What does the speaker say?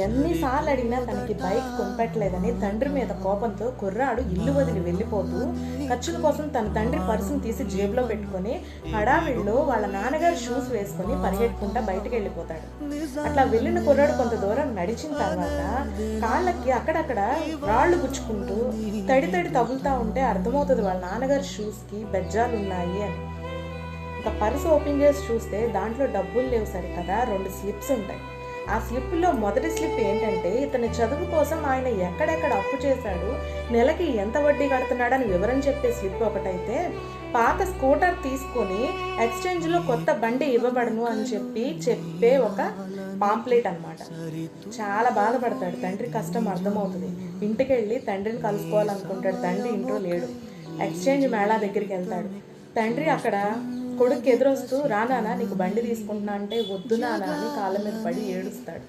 ఎన్నిసార్లు అడిగినా తనకి బైక్ కొనిపెట్టలేదని తండ్రి మీద కోపంతో కుర్రాడు ఇల్లు వదిలి వెళ్ళిపోతూ ఖర్చుల కోసం తన తండ్రి పర్సును తీసి జేబులో పెట్టుకొని హడావిడిలో వాళ్ళ నాన్నగారు షూస్ వేసుకొని పరిగెట్టుకుంటా బయటకు వెళ్ళిపోతాడు. అట్లా వెళ్ళిన కుర్రాడు కొంత దూరం నడిచిన తర్వాత కాళ్ళకి అక్కడక్కడ రాళ్ళు గుచ్చుకుంటూ తడి తగులుతూ ఉంటే అర్థమవుతుంది వాళ్ళ నాన్నగారు షూస్కి బెజ్జాలు ఉన్నాయి అని. ఇంకా పర్సు ఓపెన్ చేసి చూస్తే దాంట్లో డబ్బులు లేవు సరికదా, 2 స్లిప్స్ ఉంటాయి. ఆ స్లిప్లో మొదటి స్లిప్ ఏంటంటే ఇతని చదువు కోసం ఆయన ఎక్కడెక్కడ అప్పు చేశాడు, నెలకి ఎంత వడ్డీ కడుతున్నాడని వివరం చెప్పే స్లిప్ ఒకటైతే, పాత స్కూటర్ తీసుకొని ఎక్స్చేంజ్లో కొత్త బండి ఇవ్వబడను అని చెప్పే ఒక పాంప్లెట్ అనమాట. చాలా బాధపడతాడు. తండ్రి కష్టం అర్థమవుతుంది. ఇంటికి వెళ్ళి తండ్రిని కలుసుకోవాలనుకుంటాడు. తండ్రి ఇంట్లో లేడు. ఎక్స్చేంజ్ మేళా దగ్గరికి వెళ్తాడు. తండ్రి అక్కడ కొడుకు ఎదురొస్తూ, రానా నీకు బండి తీసుకుంటున్నా అంటే వద్దు నానా అని కాళ్ళ మీద పడి ఏడుస్తాడు.